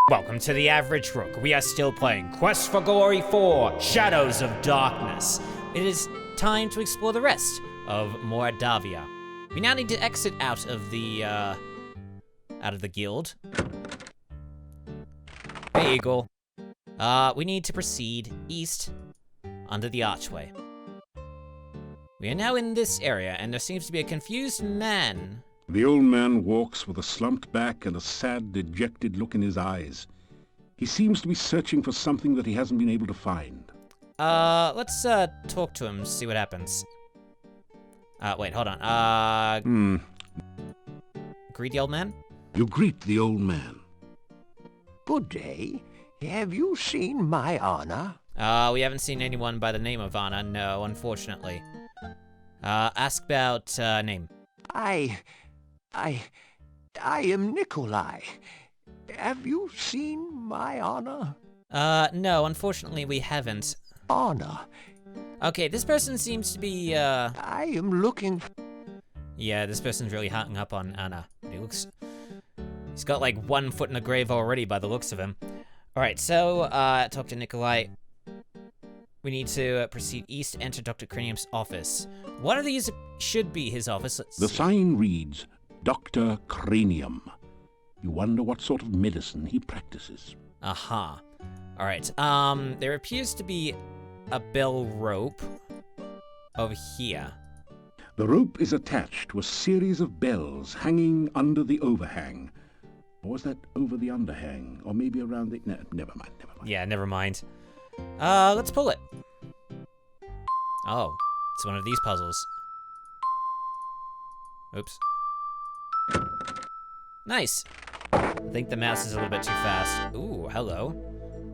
Welcome to the Average Rook. We are still playing Quest for Glory 4, Shadows of Darkness. It is time to explore the rest of Moradavia. We now need to exit out of the guild. Hey, Eagle. We need to proceed east under the archway. We are now in this area, and there seems to be a confused man. The old man walks with a slumped back and a sad, dejected look in his eyes. He seems to be searching for something that he hasn't been able to find. Let's talk to him, see what happens. Wait, hold on. Greedy old man? You greet the old man. Good day. Have you seen my Anna? We haven't seen anyone by the name of Anna, no, unfortunately. Ask about, name. I am Nikolai. Have you seen my Anna? No, unfortunately we haven't. Anna. Okay, this person seems to be, I am looking... Yeah, this person's really hung up on Anna. He's got like 1 foot in the grave already by the looks of him. Alright, so, talk to Nikolai. We need to proceed east, enter Dr. Cranium's office. One of these should be his office. The sign reads, Dr. Cranium. You wonder what sort of medicine he practices. Aha. Alright, there appears to be a bell rope over here. The rope is attached to a series of bells hanging under the overhang. Or was that over the underhang? Or maybe around the... No, never mind. Yeah, never mind. Let's pull it. Oh, it's one of these puzzles. Oops. Nice. I think the mouse is a little bit too fast. Ooh, hello.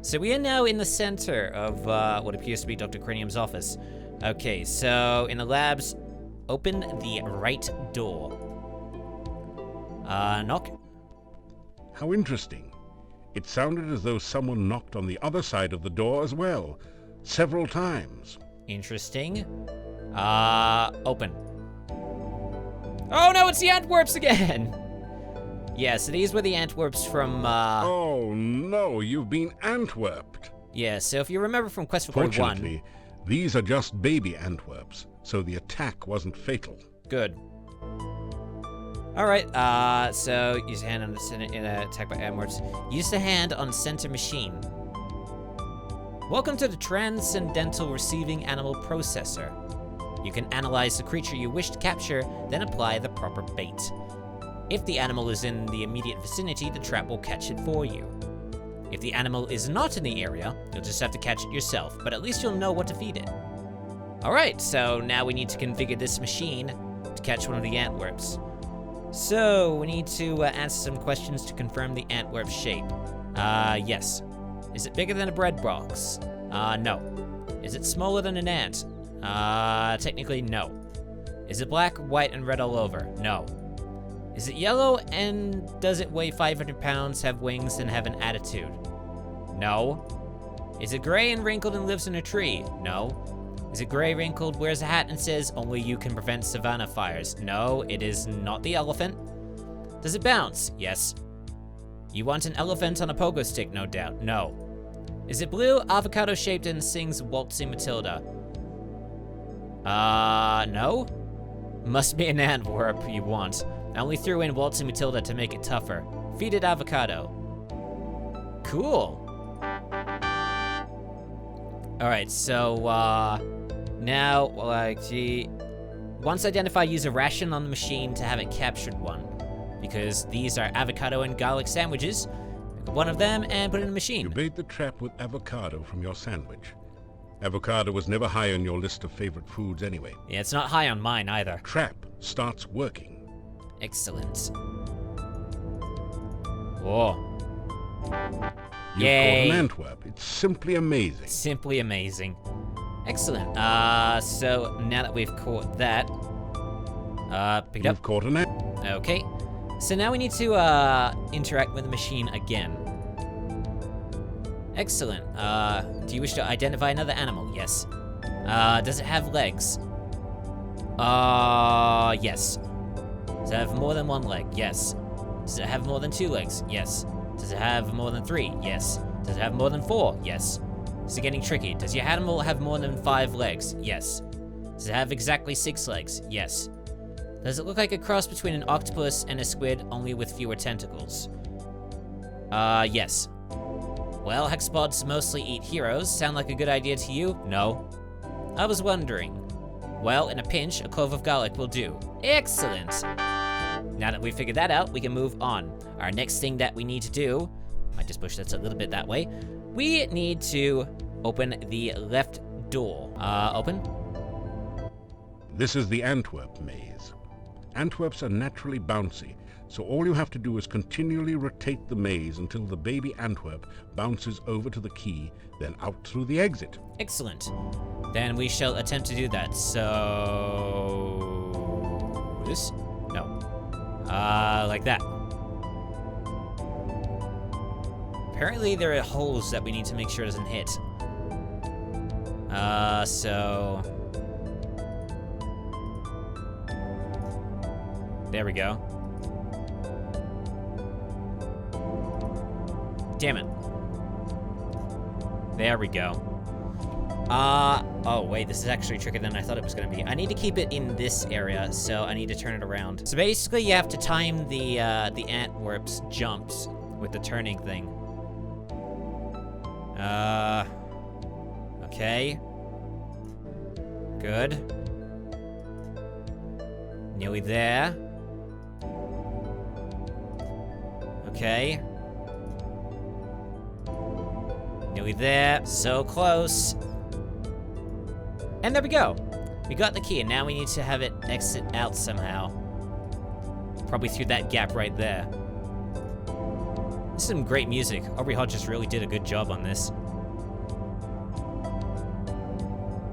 So we are now in the center of what appears to be Dr. Cranium's office. Okay, so in the labs, open the right door. Knock. How interesting. It sounded as though someone knocked on the other side of the door as well, several times. Interesting. Open. Oh no, it's the Antwerps again! Yeah, so these were the Antwerps from, Oh no, you've been Antwerped. Yeah, so if you remember from Quest for Glory 1... Fortunately, these are just baby Antwerps, so the attack wasn't fatal. Good. Alright, so use a hand on the center in an attack by Antwerps. Use the hand on center machine. Welcome to the Transcendental Receiving Animal Processor. You can analyze the creature you wish to capture, then apply the proper bait. If the animal is in the immediate vicinity, the trap will catch it for you. If the animal is not in the area, you'll just have to catch it yourself, but at least you'll know what to feed it. Alright, so now we need to configure this machine to catch one of the Antwerps. So, we need to answer some questions to confirm the Antwerp shape. Yes. Is it bigger than a bread box? No. Is it smaller than an ant? Technically no. Is it black, white, and red all over? No. Is it yellow, and does it weigh 500 pounds, have wings, and have an attitude? No. Is it gray and wrinkled and lives in a tree? No. Is it gray, wrinkled, wears a hat, and says, only you can prevent savanna fires? No, it is not the elephant. Does it bounce? Yes. You want an elephant on a pogo stick, no doubt. No. Is it blue, avocado-shaped, and sings Waltzing Matilda? No. Must be an Antwerp you want. I only threw in Waltzing Matilda to make it tougher. Feed it avocado. Cool. Alright, so, now, once identified, use a ration on the machine to have it captured one. Because these are avocado and garlic sandwiches. Pick one of them and put it in the machine. You bait the trap with avocado from your sandwich. Avocado was never high on your list of favorite foods anyway. Yeah, it's not high on mine either. Trap starts working. Excellent. Whoa. You've Yay. caught an Antwerp. It's simply amazing. Simply amazing. Excellent. So now that we've caught that, pick it up. You've caught an Antwerp. Okay. So now we need to interact with the machine again. Excellent. Do you wish to identify another animal? Yes. Does it have legs? Yes. Does it have more than one leg? Yes. Does it have more than 2 legs? Yes. Does Does it have more than 3? Yes. Does it have more than 4? Yes. Is it getting tricky? Does your animal have more than 5 legs? Yes. Does it have exactly 6 legs? Yes. Does it look like a cross between an octopus and a squid, only with fewer tentacles? Yes. Well, hexapods mostly eat heroes. Sound like a good idea to you? No. I was wondering. Well, in a pinch, a clove of garlic will do. Excellent! Now that we figured that out, we can move on. Our next thing that we need to do, I just push this a little bit that way. We need to open the left door. Open? This is the Antwerp maze. Antwerps are naturally bouncy, so all you have to do is continually rotate the maze until the baby Antwerp bounces over to the key, then out through the exit. Excellent. Then we shall attempt to do that. So... this? No. Like that. Apparently there are holes that we need to make sure it doesn't hit. So... there we go. Damn it. There we go. Oh wait, this is actually trickier than I thought it was gonna be. I need to keep it in this area, so I need to turn it around. So basically you have to time the Antwerp's jumps with the turning thing. Okay. Good. Nearly there. Okay. Nearly there. So close. And there we go. We got the key, and now we need to have it exit out somehow. Probably through that gap right there. This is some great music. Aubrey Hodges really did a good job on this.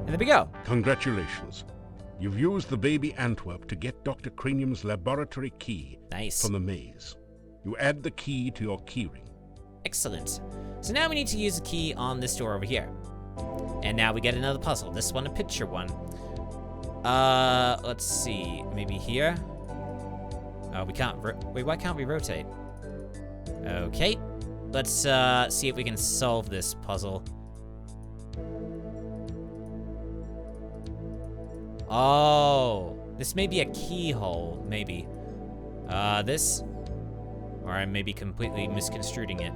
And there we go. Congratulations. You've used the baby Antwerp to get Dr. Cranium's laboratory key Nice. from the maze. You add the key to your keyring. Excellent. So now we need to use the key on this door over here. And now we get another puzzle. This one, a picture one. Let's see. Maybe here? Oh, we can't. Wait, why can't we rotate? Okay. Let's see if we can solve this puzzle. Oh, this may be a keyhole, maybe. This? Or I may be completely misconstruing it.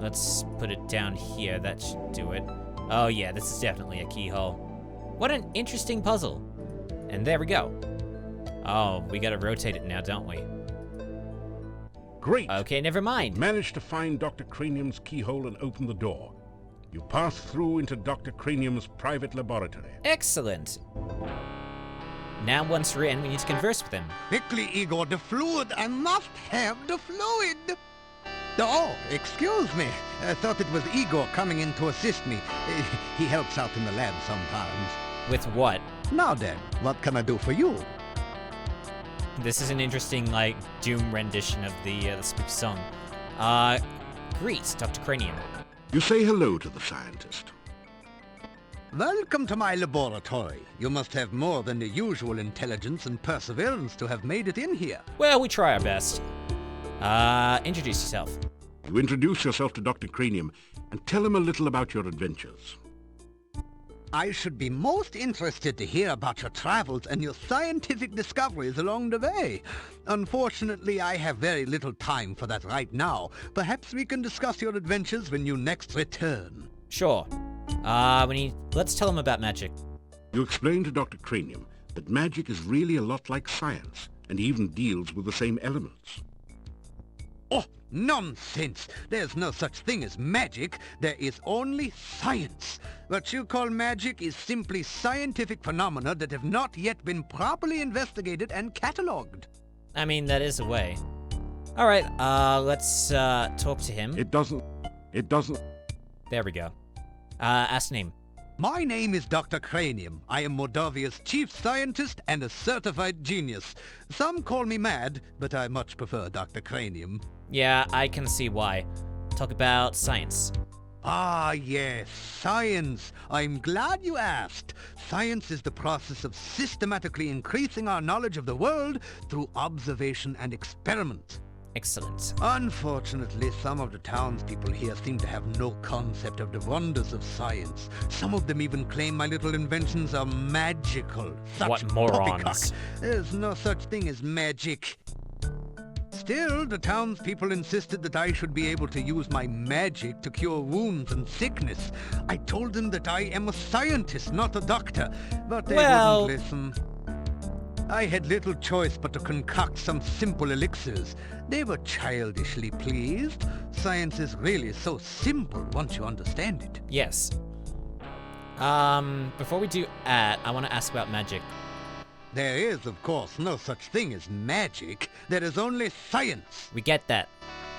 Let's put it down here. That should do it. Oh yeah, this is definitely a keyhole. What an interesting puzzle. And there we go. Oh, we gotta rotate it now, don't we? Great! Okay, never mind. Managed to find Dr. Cranium's keyhole and open the door. You pass through into Dr. Cranium's private laboratory. Excellent. Now once we're in, we need to converse with him. Quickly, Igor, the fluid. I must have the fluid. Oh, excuse me. I thought it was Igor coming in to assist me. He helps out in the lab sometimes. With what? Now then, what can I do for you? This is an interesting, like, Doom rendition of the spooky song. Greet, Dr. Cranium. You say hello to the scientist. Welcome to my laboratory. You must have more than the usual intelligence and perseverance to have made it in here. Well, we try our best. Introduce yourself. You introduce yourself to Dr. Cranium and tell him a little about your adventures. I should be most interested to hear about your travels and your scientific discoveries along the way. Unfortunately, I have very little time for that right now. Perhaps we can discuss your adventures when you next return. Sure. Let's tell him about magic. You explain to Dr. Cranium that magic is really a lot like science and even deals with the same elements. Oh, nonsense! There's no such thing as magic. There is only science. What you call magic is simply scientific phenomena that have not yet been properly investigated and catalogued. I mean, that is a way. Alright, let's talk to him. It doesn't... There we go. Ask name. My name is Dr. Cranium. I am Moldavia's chief scientist and a certified genius. Some call me mad, but I much prefer Dr. Cranium. Yeah, I can see why. Talk about science. Ah, yes, science. I'm glad you asked. Science is the process of systematically increasing our knowledge of the world through observation and experiment. Excellent. Unfortunately, some of the townspeople here seem to have no concept of the wonders of science. Some of them even claim my little inventions are magical. Such What morons. poppycock. There's no such thing as magic. Still, the townspeople insisted that I should be able to use my magic to cure wounds and sickness. I told them that I am a scientist, not a doctor, but they wouldn't listen. I had little choice but to concoct some simple elixirs. They were childishly pleased. Science is really so simple once you understand it. Yes. Before we do that, I want to ask about magic. There is, of course, no such thing as magic. There is only science. We get that.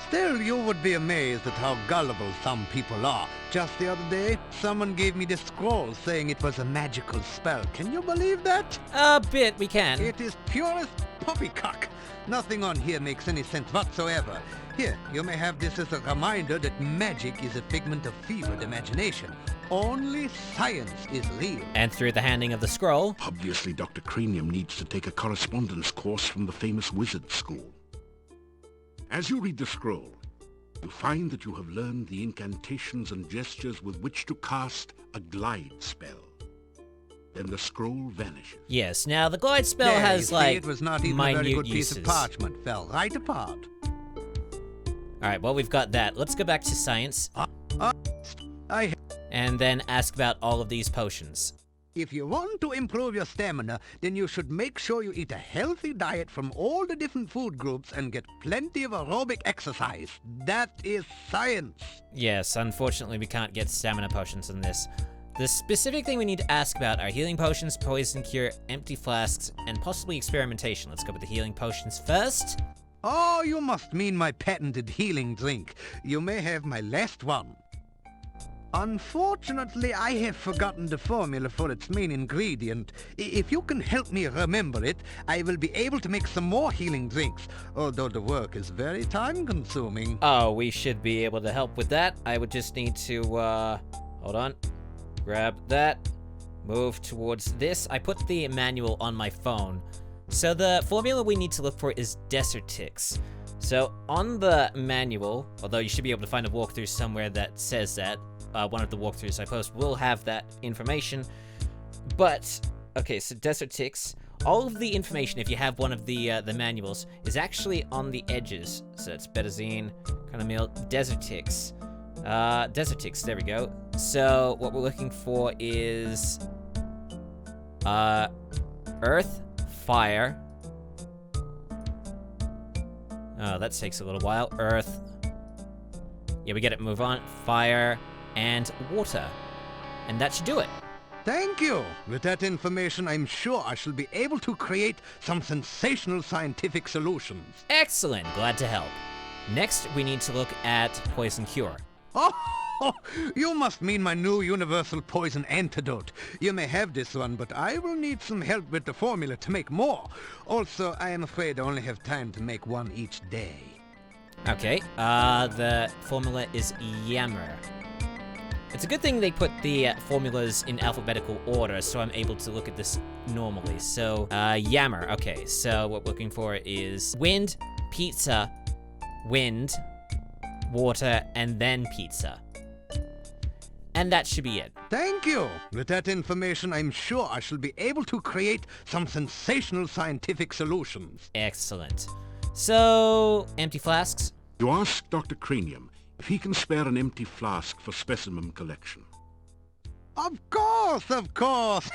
Still, you would be amazed at how gullible some people are. Just the other day, someone gave me this scroll saying it was a magical spell. Can you believe that? A bit, we can. It is purest poppycock. Nothing on here makes any sense whatsoever. Here, you may have this as a reminder that magic is a figment of fevered imagination. Only science is real. And through the handing of the scroll... Obviously, Dr. Cranium needs to take a correspondence course from the famous wizard school. As you read the scroll, you find that you have learned the incantations and gestures with which to cast a glide spell. Then the scroll vanishes. Yes, now the glide spell There, has, you see, like, it was not even a minute very good uses. piece of parchment. Fell right apart. Alright, well, we've got that. Let's go back to science. And then ask about all of these potions. If you want to improve your stamina, then you should make sure you eat a healthy diet from all the different food groups and get plenty of aerobic exercise. That is science. Yes, unfortunately we can't get stamina potions in this. The specific thing we need to ask about are healing potions, poison cure, empty flasks, and possibly experimentation. Let's go with the healing potions first. Oh, you must mean my patented healing drink. You may have my last one. Unfortunately, I have forgotten the formula for its main ingredient. If you can help me remember it, I will be able to make some more healing drinks, although the work is very time-consuming. Oh, we should be able to help with that. I would just need to, hold on. Grab that. Move towards this. I put the manual on my phone. So the formula we need to look for is Desertix. So on the manual, although you should be able to find a walkthrough somewhere that says that, one of the walkthroughs I post will have that information. But, okay, so Desertix, all of the information, if you have one of the manuals, is actually on the edges. So it's betazine, Carnamil, Desertix. Desertix, there we go. So what we're looking for is earth, fire. Oh, that takes a little while. Earth. Yeah, we get it. Move on. Fire and water. And that should do it. Thank you. With that information, I'm sure I shall be able to create some sensational scientific solutions. Excellent. Glad to help. Next, we need to look at poison cure. Oh, you must mean my new universal poison antidote. You may have this one, but I will need some help with the formula to make more. Also, I am afraid I only have time to make one each day. Okay, the formula is Yammer. It's a good thing they put the formulas in alphabetical order, so I'm able to look at this normally. So, Yammer. Okay, so what we're looking for is wind, pizza, wind, water, and then pizza. And that should be it. Thank you. With that information, I'm sure I shall be able to create some sensational scientific solutions. Excellent. So, empty flasks? You ask Dr. Cranium if he can spare an empty flask for specimen collection. Of course, of course.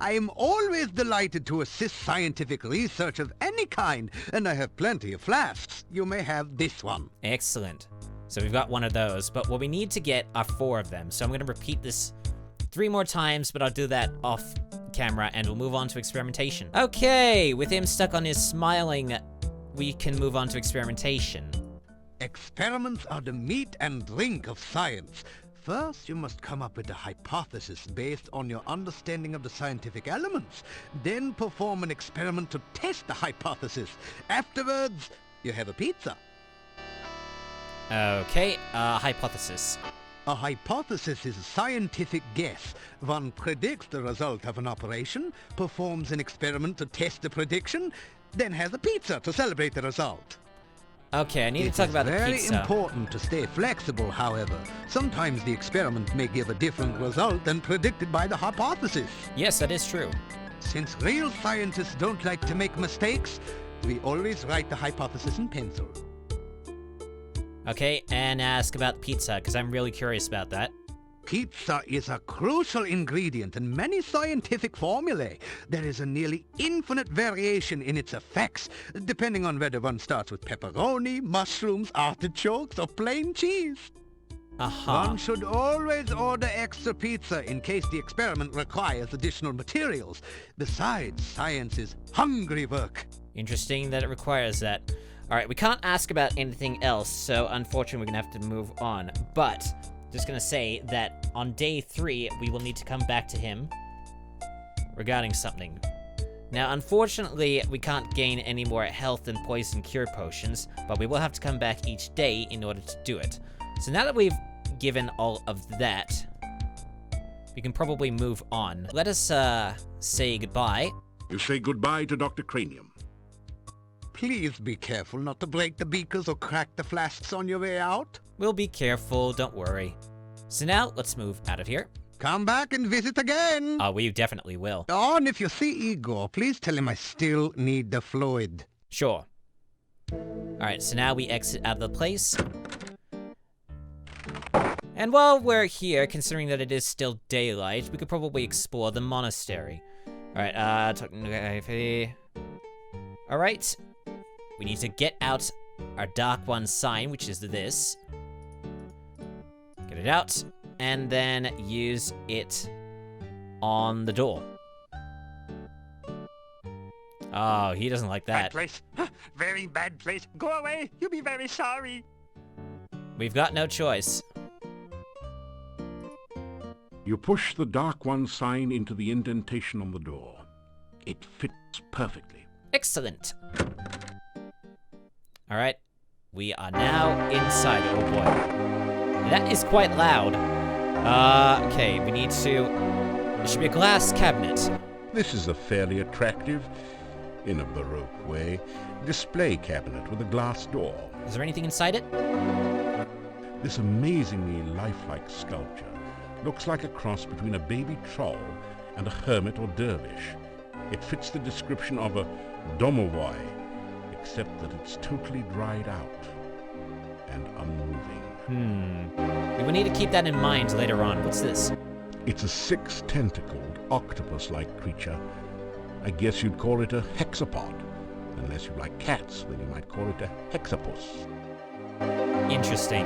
I am always delighted to assist scientific research of any kind, and I have plenty of flasks. You may have this one. Excellent. So we've got one of those, but what we need to get are 4 of them. So I'm going to repeat this 3 more times, but I'll do that off camera, and we'll move on to experimentation. Okay, with him stuck on his smiling, we can move on to experimentation. Experiments are the meat and drink of science. First, you must come up with a hypothesis based on your understanding of the scientific elements. Then perform an experiment to test the hypothesis. Afterwards, you have a pizza. Okay, hypothesis. A hypothesis is a scientific guess. One predicts the result of an operation, performs an experiment to test the prediction, then has a pizza to celebrate the result. Okay, I need to talk about the It's pizza. very important to stay flexible, however. Sometimes the experiment may give a different result than predicted by the hypothesis. Yes, that is true. Since real scientists don't like to make mistakes, we always write the hypothesis in pencil. Okay, and ask about pizza, because I'm really curious about that. Pizza is a crucial ingredient in many scientific formulae. There is a nearly infinite variation in its effects, depending on whether one starts with pepperoni, mushrooms, artichokes, or plain cheese. Aha. One should always order extra pizza in case the experiment requires additional materials. Besides, science is hungry work. Interesting that it requires that. Alright, we can't ask about anything else, so unfortunately we're gonna have to move on. But, just gonna say that on day 3, we will need to come back to him regarding something. Now, unfortunately, we can't gain any more health and poison cure potions, but we will have to come back each day in order to do it. So now that we've given all of that, we can probably move on. Let us, say goodbye. You say goodbye to Dr. Cranium. Please be careful not to break the beakers or crack the flasks on your way out. We'll be careful, don't worry. So now, let's move out of here. Come back and visit again. We definitely will. Oh, and if you see Igor, please tell him I still need the fluid. Sure. Alright, so now we exit out of the place. And while we're here, considering that it is still daylight, we could probably explore the monastery. Alright, Alright. We need to get out our Dark One sign, which is this. Get it out, and then use it on the door. Oh, he doesn't like that. Bad place. Very bad place. Go away. You'll be very sorry. We've got no choice. You push the Dark One sign into the indentation on the door. It fits perfectly. Excellent. Alright, we are now inside. Oh boy. That is quite loud. Okay, we need to... There should be a glass cabinet. This is a fairly attractive, in a Baroque way, display cabinet with a glass door. Is there anything inside it? This amazingly lifelike sculpture looks like a cross between a baby troll and a hermit or dervish. It fits the description of a domovoi, except that it's totally dried out and unmoving. We will need to keep that in mind later on. What's this? It's a 6-tentacled, octopus-like creature. I guess you'd call it a hexapod. Unless you like cats, then you might call it a hexapus. Interesting.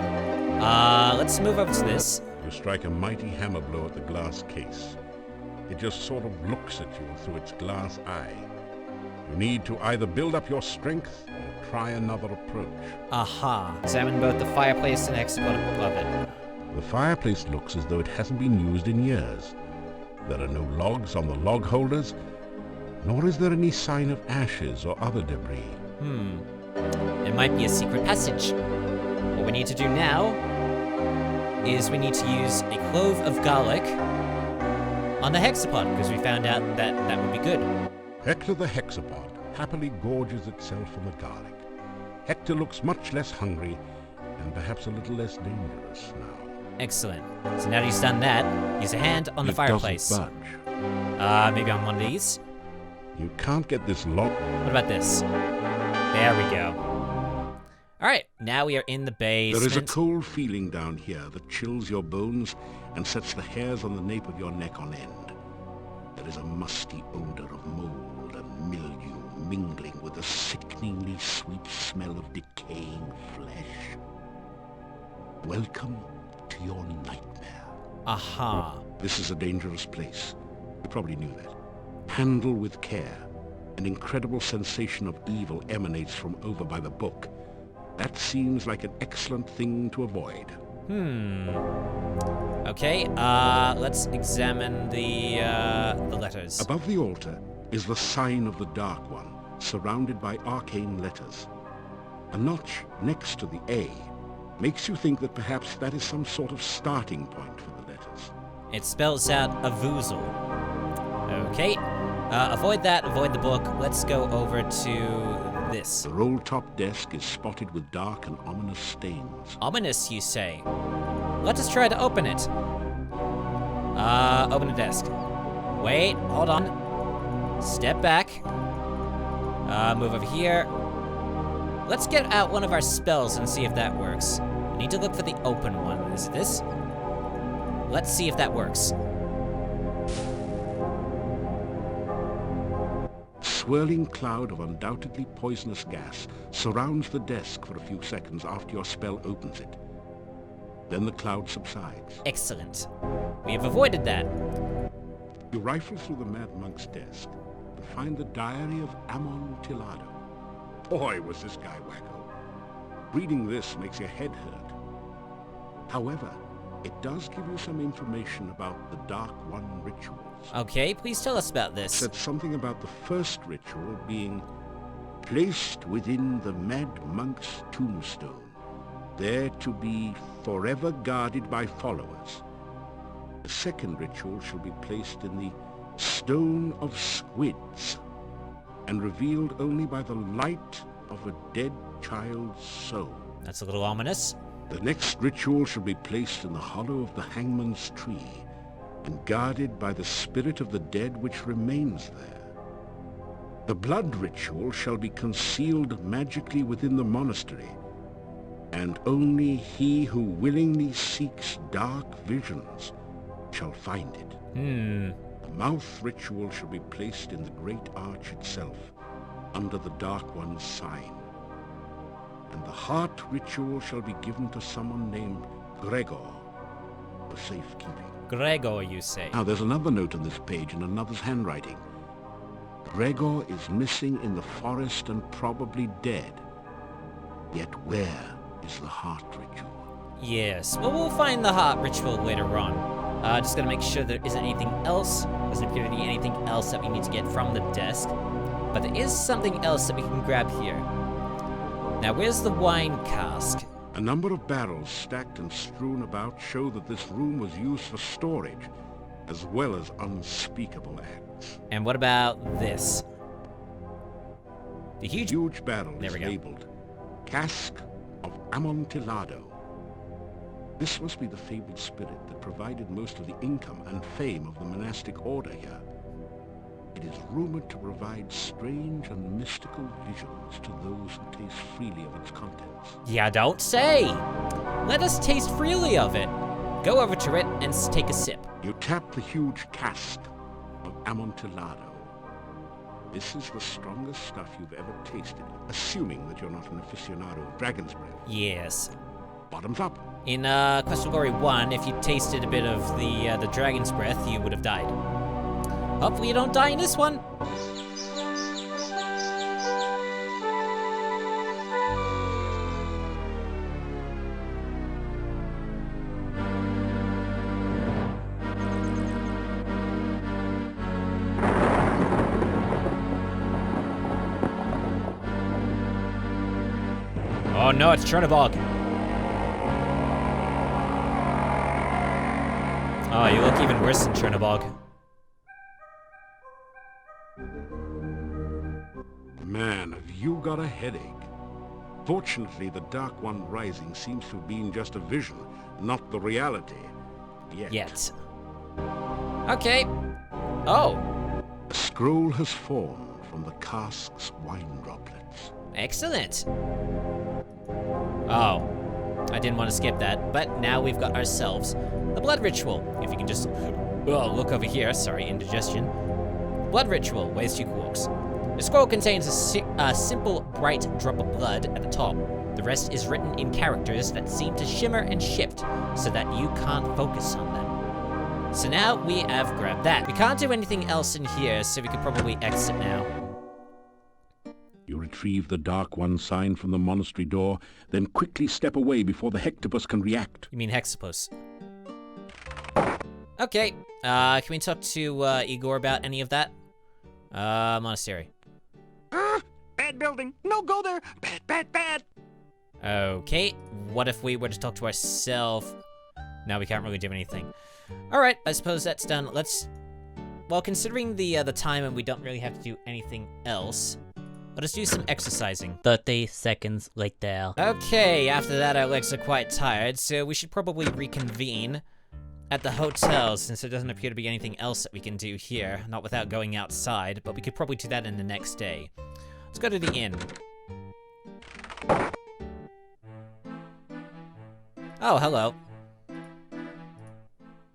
Let's move over to this. You strike a mighty hammer blow at the glass case. It just sort of looks at you through its glass eye. You need to either build up your strength or try another approach. Aha. Examine both the fireplace and hexapod above it. The fireplace looks as though it hasn't been used in years. There are no logs on the log holders, nor is there any sign of ashes or other debris. It might be a secret passage. What we need to do now is we need to use a clove of garlic on the hexapod, because we found out that that would be good. Hector the hexapod happily gorges itself on the garlic. Hector looks much less hungry and perhaps a little less dangerous now. Excellent. So now that he's done that, use a hand on the It fireplace. doesn't budge. Maybe on one of these. You can't get this log... What about this? There we go. Alright, now we are in the basement. There is a cold feeling down here that chills your bones and sets the hairs on the nape of your neck on end. There is a musty odor of mold and mildew mingling with the sickeningly sweet smell of decaying flesh. Welcome to your nightmare. Aha. This is a dangerous place. You probably knew that. Handle with care. An incredible sensation of evil emanates from over by the book. That seems like an excellent thing to avoid. Okay, let's examine the letters. Above the altar is the sign of the Dark One, surrounded by arcane letters. A notch next to the A makes you think that perhaps that is some sort of starting point for the letters. It spells out a voozle. Okay, avoid that, avoid the book. Let's go over to this? The roll-top desk is spotted with dark and ominous stains. Ominous, you say? Let us try to open it. Open the desk. Wait, hold on. Step back. Move over here. Let's get out one of our spells and see if that works. We need to look for the open one. Is it this? Let's see if that works. A swirling cloud of undoubtedly poisonous gas surrounds the desk for a few seconds after your spell opens it. Then the cloud subsides. Excellent. We have avoided that. You rifle through the Mad Monk's desk and find the diary of Amontillado. Boy, was this guy wacko. Reading this makes your head hurt. However, it does give you some information about the Dark One rituals. Okay, please tell us about It this. said something about the first ritual being placed within the Mad Monk's tombstone, there to be forever guarded by followers. The second ritual shall be placed in the Stone of Squids, and revealed only by the light of a dead child's soul. That's a little ominous. The next ritual shall be placed in the hollow of the hangman's tree, and guarded by the spirit of the dead which remains there. The blood ritual shall be concealed magically within the monastery, and only he who willingly seeks dark visions shall find it. The mouth ritual shall be placed in the great arch itself, under the Dark One's sign. And the heart ritual shall be given to someone named Gregor for safekeeping. Gregor, you say? Now, there's another note on this page in another's handwriting. Gregor is missing in the forest and probably dead. Yet where is the heart ritual? Yes. Well, we'll find the heart ritual later on. Just gotta make sure there isn't anything else. Doesn't appear to be anything else that we need to get from the desk. But there is something else that we can grab here. Now, where's the wine cask? A number of barrels stacked and strewn about show that this room was used for storage, as well as unspeakable acts. And what about this? The Huge barrel There is we go. labeled Cask of Amontillado. This must be the fabled spirit that provided most of the income and fame of the monastic order here. It is rumored to provide strange and mystical visions to those who taste freely of its contents. Yeah, don't say! Let us taste freely of it. Go over to it and take a sip. You tap the huge cask of Amontillado. This is the strongest stuff you've ever tasted, assuming that you're not an aficionado of dragon's breath. Yes. Bottoms up. In Quest Glory 1, if you tasted a bit of the dragon's breath, you would have died. Hopefully you don't die in this one. Oh no, it's Chernobog. Oh, you look even worse than Chernobog. Man, have you got a headache? Fortunately, the Dark One rising seems to have been just a vision, not the reality. Yet. Okay. Oh, A scroll has formed from the cask's wine droplets. excellent. Oh, I didn't want to skip that, but now we've got ourselves the blood ritual. If you can just look over here. Sorry, indigestion. Blood ritual, ways 2 quarks. The scroll contains a simple, bright drop of blood at the top. The rest is written in characters that seem to shimmer and shift so that you can't focus on them. So now we have grabbed that. We can't do anything else in here, so we could probably exit now. You retrieve the Dark One sign from the monastery door, then quickly step away before the hectopus can react. You mean Hexapus. Okay, can we talk to Igor about any of that? Monastery. Bad building. No, go there. Bad, bad, bad. Okay, what if we were to talk to ourselves? No, we can't really do anything. Alright, I suppose that's done. Let's... Well, considering the time and we don't really have to do anything else, Let us do some exercising. 30 seconds later. Okay, after that our legs are quite tired, so we should probably reconvene at the hotel, since there doesn't appear to be anything else that we can do here, not without going outside, but we could probably do that in the next day. Let's go to the inn. Oh, hello.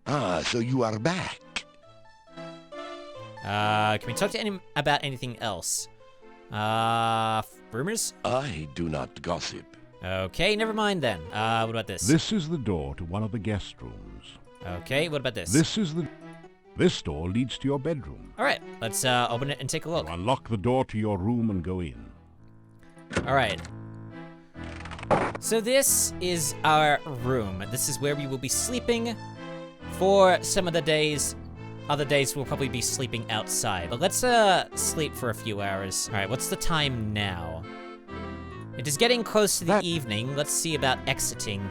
Ah, so you are back. Can we talk to about anything else? Rumors? I do not gossip. Okay, never mind then. What about this? This is the door to one of the guest rooms. Okay, what about this? This door leads to your bedroom. Alright, let's open it and take a look. You unlock the door to your room and go in. Alright. So this is our room. This is where we will be sleeping for some of the days. Other days we'll probably be sleeping outside. But let's sleep for a few hours. Alright, what's the time now? It is getting close to the evening. Let's see about exiting.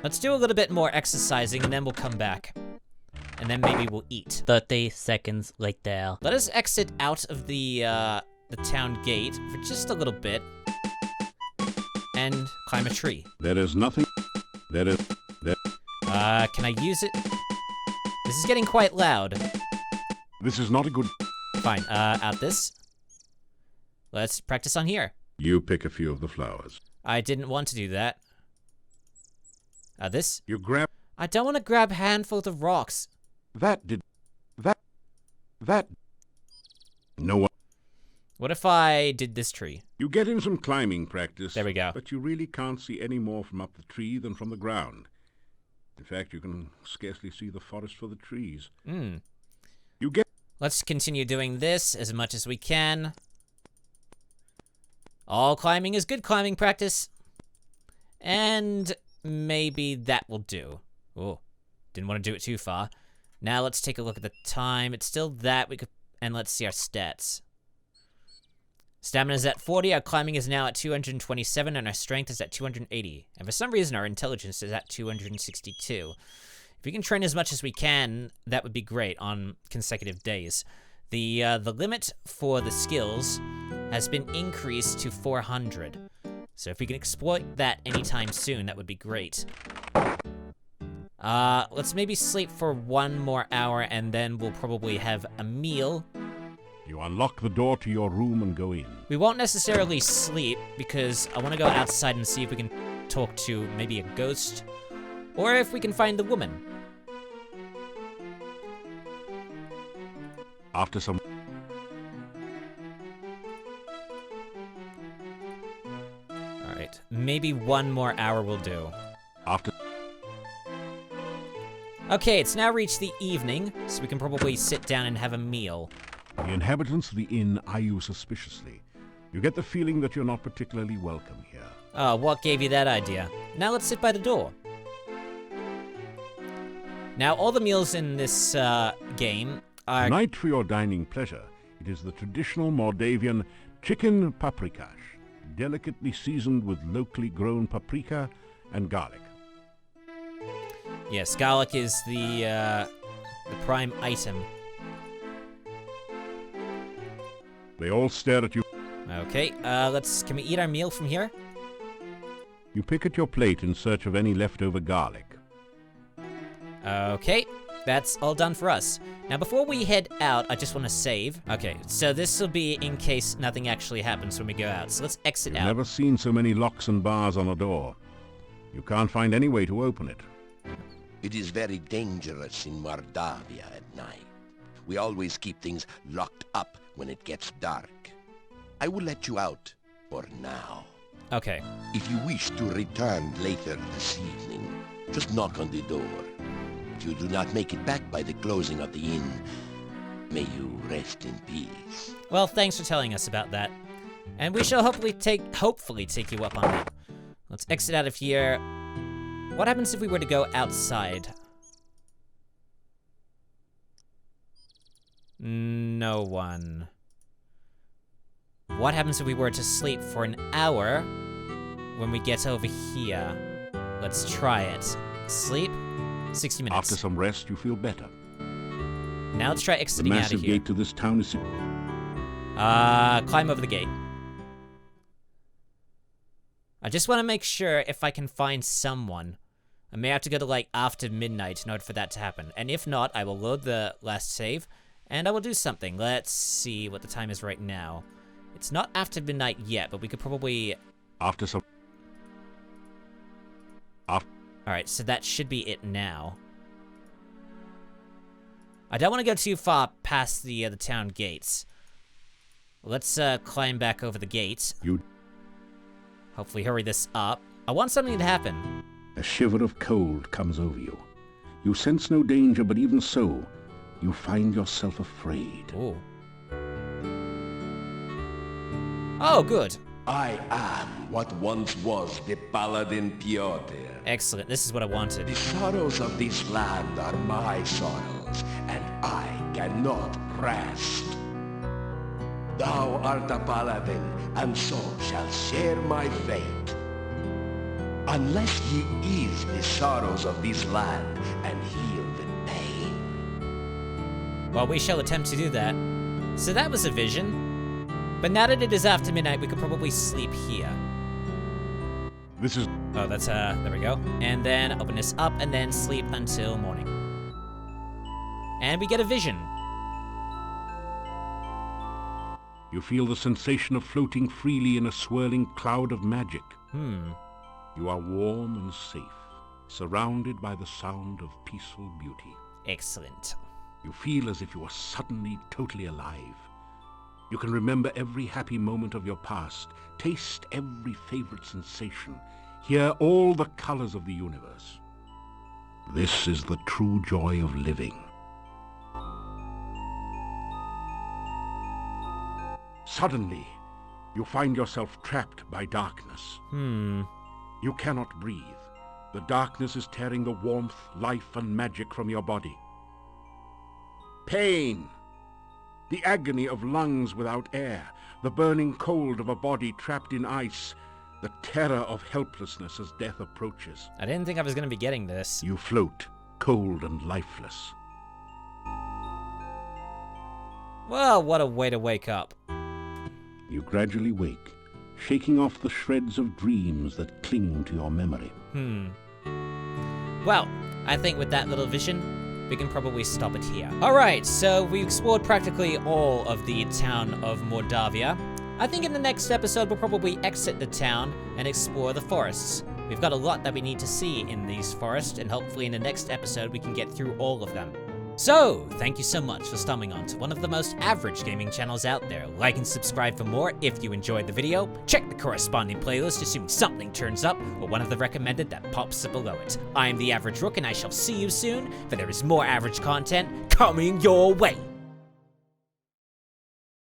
Let's do a little bit more exercising and then we'll come back. And then maybe we'll eat. 30 seconds later. Let us exit out of the town gate for just a little bit. And climb a tree. There is nothing. Can I use it? This is getting quite loud. This is not a good. Fine, out this. Let's practice on here. You pick a few of the flowers. I didn't want to do that. This? You grab. I don't want to grab handfuls of rocks. That. No one. What if I did this tree? You get in some climbing practice. There we go. But you really can't see any more from up the tree than from the ground. In fact, you can scarcely see the forest for the trees. You get. Let's continue doing this as much as we can. All climbing is good climbing practice. And maybe that will do. Oh, didn't want to do it too far. Now let's take a look at the time. It's still that. And let's see our stats. Stamina's at 40, our climbing is now at 227, and our strength is at 280. And for some reason, our intelligence is at 262. If we can train as much as we can, that would be great on consecutive days. The limit for the skills has been increased to 400. So if we can exploit that anytime soon, that would be great. Let's maybe sleep for 1 more hour, and then we'll probably have a meal. You unlock the door to your room and go in. We won't necessarily sleep, because I want to go outside and see if we can talk to maybe a ghost, or if we can find the woman. After some... Alright, maybe 1 more hour will do. After... Okay, it's now reached the evening, so we can probably sit down and have a meal. The inhabitants of the inn eye you suspiciously. You get the feeling that you're not particularly welcome here. Oh, what gave you that idea? Now let's sit by the door. Now, all the meals in this game are... Tonight, for your dining pleasure, it is the traditional Moldavian chicken paprikash, delicately seasoned with locally grown paprika and garlic. Yes, garlic is the prime item. They all stare at you. Okay, can we eat our meal from here? You pick at your plate in search of any leftover garlic. Okay, that's all done for us. Now, before we head out, I just want to save. Okay, so this will be in case nothing actually happens when we go out. So let's exit You've out. never seen so many locks and bars on a door. You can't find any way to open it. It is very dangerous in Mordavia at night. We always keep things locked up when it gets dark. I will let you out for now. Okay. If you wish to return later this evening, just knock on the door. If you do not make it back by the closing of the inn, may you rest in peace. Well, thanks for telling us about that. And we shall hopefully take you up on that. Let's exit out of here. What happens if we were to go outside? No one. What happens if we were to sleep for an hour when we get over here? Let's try it. Sleep, 60 minutes. After some rest, you feel better. Now let's try The exiting out of massive here. gate to this town is... Climb over the gate. I just want to make sure if I can find someone. I may have to go to, like, after midnight in order for that to happen. And if not, I will load the last save, and I will do something. Let's see what the time is right now. It's not after midnight yet, but we could probably... After some... Alright, so that should be it now. I don't want to go too far past the town gates. Let's climb back over the gate. Hopefully hurry this up. I want something to happen. A shiver of cold comes over you. You sense no danger, but even so, you find yourself afraid. Ooh. Oh, good. I am what once was the Paladin Piotr. Excellent, this is what I wanted. The sorrows of this land are my sorrows, and I cannot rest. Thou art a paladin, and so shall share my fate. Unless ye ease the sorrows of this land and heal the pain. Well, we shall attempt to do that. So that was a vision. But now that it is after midnight, we could probably sleep here. This is... Oh, that's, there we go. And then open this up, and then sleep until morning. And we get a vision. You feel the sensation of floating freely in a swirling cloud of magic. You are warm and safe, surrounded by the sound of peaceful beauty. Excellent. You feel as if you are suddenly totally alive. You can remember every happy moment of your past, taste every favorite sensation, hear all the colors of the universe. This is the true joy of living. Suddenly, you find yourself trapped by darkness. You cannot breathe. The darkness is tearing the warmth, life, and magic from your body. Pain! The agony of lungs without air, the burning cold of a body trapped in ice, the terror of helplessness as death approaches. I didn't think I was going to be getting this. You float, cold and lifeless. Well, what a way to wake up. You gradually wake, shaking off the shreds of dreams that cling to your memory. Well, I think with that little vision, we can probably stop it here. Alright, so we explored practically all of the town of Mordavia. I think in the next episode we'll probably exit the town and explore the forests. We've got a lot that we need to see in these forests, and hopefully in the next episode we can get through all of them. So, thank you so much for stumbling onto one of the most average gaming channels out there. Like and subscribe for more if you enjoyed the video. Check the corresponding playlist assuming something turns up, or one of the recommended that pops up below it. I am the Average Rook, and I shall see you soon, for there is more average content coming your way.